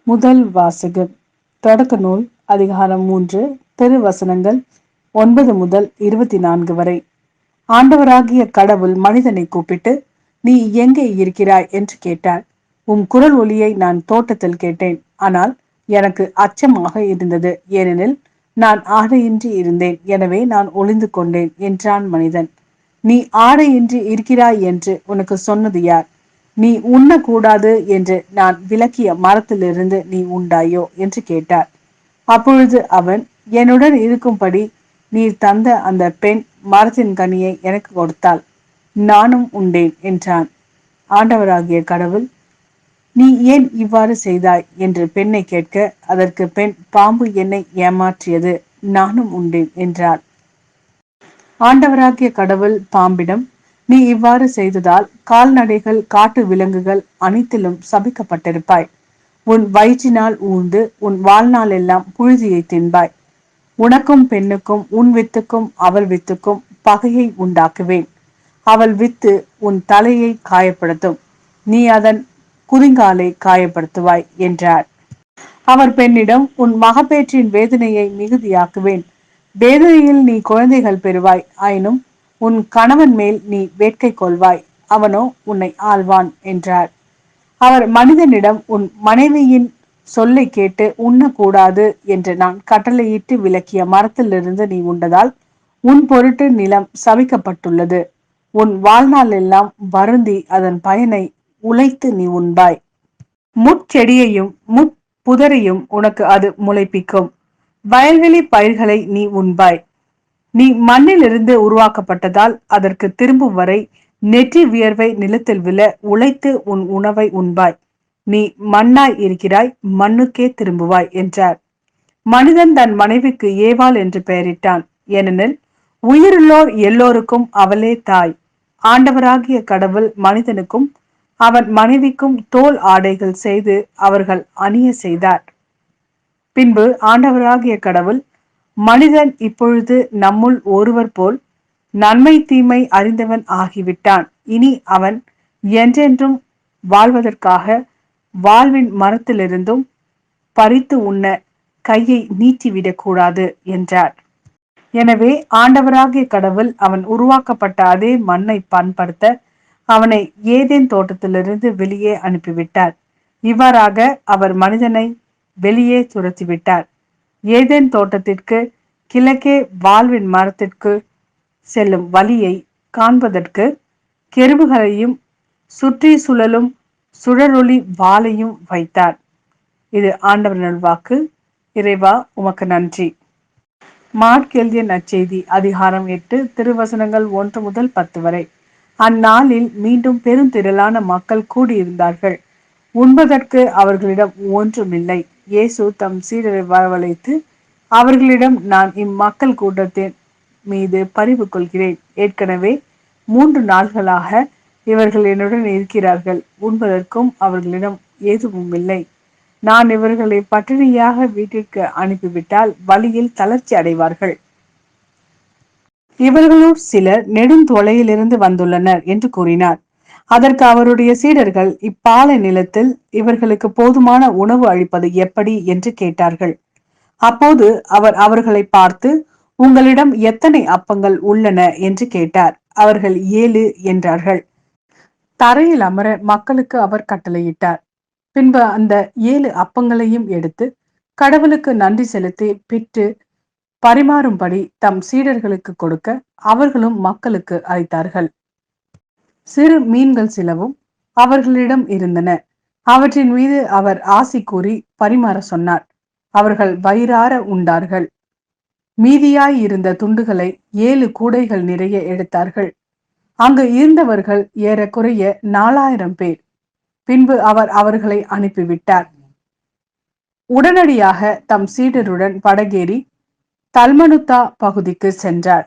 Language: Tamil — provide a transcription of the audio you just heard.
முதல் வாசகம். தொடக்க நூல் அதிகாரம் 3 திருவசனங்கள் 9 முதல் 24 வரை. ஆண்டவராகிய கடவுள் மனிதனை கூப்பிட்டு, நீ எங்கே இருக்கிறாய் என்று கேட்டார். உம் குரல் ஒலியை நான் தோட்டத்தில் கேட்டேன். ஆனால் எனக்கு அச்சமாக இருந்தது, ஏனெனில் நான் ஆடையின்றி இருந்தேன், எனவே நான் ஒளிந்து கொண்டேன் என்றான் மனிதன். நீ ஆடையின்றி இருக்கிறாய் என்று உனக்கு சொன்னது யார்? நீ உண்ணக்கூடாது என்று நான் விலக்கிய மரத்திலிருந்து நீ உண்டாயோ என்று கேட்டார். அப்பொழுது அவன், என்னுடன் இருக்கும்படி நீர் தந்த அந்த பெண் மரத்தின் கனியை எனக்கு கொடுத்தாள், நானும் உண்டேன் என்றான். ஆண்டவராகிய கடவுள், நீ ஏன் இவ்வாறு செய்தாய் என்று பெண்ணை கேட்க, அதற்கு பெண், பாம்பு என்னை ஏமாற்றியது, நானும் உண்டேன் என்றாள். ஆண்டவராகிய கடவுள் பாம்பிடம், நீ இவ்வாறு செய்ததால் கால்நடைகள் காட்டு விலங்குகள் அனைத்திலும் சபிக்கப்பட்டிருப்பாய். உன் வயிற்றினால் ஊர்ந்து உன் வாழ்நாள் எல்லாம் புழுதியை தின்பாய். உனக்கும் பெண்ணுக்கும் உன் வித்துக்கும் அவள் வித்துக்கும் பகையை உண்டாக்குவேன். அவள் வித்து உன் தலையை காயப்படுத்தும், நீ அதன் குதிங்காலை காயப்படுத்துவாய் என்றார். அவர் பெண்ணிடம், உன் மகப்பேற்றின் வேதனையை மிகுதியாக்குவேன். வேதனையில் நீ குழந்தைகள் பெறுவாய். ஆயினும் உன் கணவன் மேல் நீ வேட்கை கொள்வாய், அவனோ உன்னை ஆள்வான் என்றார். அவர் மனிதனிடம், உன் மனைவியின் சொல்லை கேட்டு உண்ணக்கூடாது என்று நான் கட்டளையிட்டு விலக்கிய மரத்திலிருந்து நீ உண்டதால் உன் பொருட்டு நிலம் சபிக்கப்பட்டுள்ளது. உன் வாழ்நாள் எல்லாம் வருந்தி அதன் பயனை உழைத்து நீ உண்பாய். முட்செடியையும் முட்புதரையும் உனக்கு அது முளைப்பிக்கும். வயல்வெளி பயிர்களை நீ உண்பாய். நீ மண்ணிலிருந்து உருவாக்கப்பட்டதால் அதற்கு திரும்பும் வரை நெற்றி வியர்வை நிலத்தில் விழ உழைத்து உன் உணவை உண்பாய். நீ மண்ணாய் இருக்கிறாய், மண்ணுக்கே திரும்புவாய் என்றார். மனிதன் தன் மனைவிக்கு ஏவாள் என்று பெயரிட்டான், ஏனெனில் உயிருள்ளோர் எல்லோருக்கும் அவளே தாய். ஆண்டவராகிய கடவுள் மனிதனுக்கும் அவன் மனைவிக்கும் தோல் ஆடைகள் செய்து அவர்கள் அணிய செய்தார். பின்பு ஆண்டவராகிய கடவுள், மனிதன் இப்பொழுது நம்முள் ஒருவர் போல் நன்மை தீமை அறிந்தவன் ஆகிவிட்டான். இனி அவன் என்றென்றும் வாழ்வதற்காக வாழ்வின் மரத்திலிருந்தும் பறித்து உண்ண கையை நீட்டிவிடக் கூடாது என்றார். எனவே ஆண்டவராகிய கடவுள் அவன் உருவாக்கப்பட்ட அதே மண்ணை பண்படுத்த அவனை ஏதேன் தோட்டத்திலிருந்து வெளியே அனுப்பிவிட்டார். இவ்வாறாக அவர் மனிதனை வெளியே துரத்திவிட்டார். ஏதேன் தோட்டத்திற்கு கிழக்கே வாழ்வின் மரத்திற்கு செல்லும் வழியை காண்பதற்கு கெருபுகளையும் சுற்றி சுழலும் சுழலொளி வாளையும் வைத்தார். இது ஆண்டவர் நல்வாக்கு. இறைவா, உமக்கு நன்றி. மார்க் எழுதிய நற்செய்தி அதிகாரம் 8 திருவசனங்கள் 1 முதல் 10 வரை. அந்நாளில் மீண்டும் பெருந்திரளான மக்கள் கூடியிருந்தார்கள். உண்பதற்கு அவர்களிடம் ஒன்றுமில்லை. இயேசு தம் சீடரை வரவழைத்து அவர்களிடம், நான் இம்மக்கள் கூட்டத்தின் மீது பரிவு கொள்கிறேன். ஏற்கனவே 3 நாள்களாக இவர்கள் என்னுடன் இருக்கிறார்கள். உண்பதற்கும் அவர்களிடம் எதுவும் இல்லை. நான் இவர்களை பட்டினியாக வீட்டிற்கு அனுப்பிவிட்டால் வழியில் தளர்ச்சி அடைவார்கள். இவர்களுள் சிலர் நெடுந்தொலையிலிருந்து வந்துள்ளனர் என்று கூறினார். அதற்கு அவருடைய சீடர்கள், இப்பாலை நிலத்தில் இவர்களுக்கு போதுமான உணவு அளிப்பது எப்படி என்று கேட்டார்கள். அப்போது அவர் அவர்களை பார்த்து, உங்களிடம் எத்தனை அப்பங்கள் உள்ளன என்று கேட்டார். அவர்கள் 7 என்றார்கள். தரையில் அமர மக்களுக்கு அவர் கட்டளையிட்டார். பின்பு அந்த 7 அப்பங்களையும் எடுத்து கடவுளுக்கு நன்றி செலுத்தி பிட்டு பரிமாறும்படி தம் சீடர்களுக்கு கொடுக்க அவர்களும் மக்களுக்கு அளித்தார்கள். சிறு மீன்கள் சிலவும் அவர்களிடம் இருந்தன. அவற்றின் மீது அவர் ஆசி கூறி பரிமாற சொன்னார். அவர்கள் வயிறார உண்டார்கள். மீதியாய் இருந்த துண்டுகளை 7 கூடைகள் நிறைய எடுத்தார்கள். அங்கு இருந்தவர்கள் ஏறக்குறைய 4000 பேர். பின்பு அவர் அவர்களை அனுப்பிவிட்டார். உடனடியாக தம் சீடருடன் படகேறி தல்மனுத்தா பகுதிக்கு சென்றார்.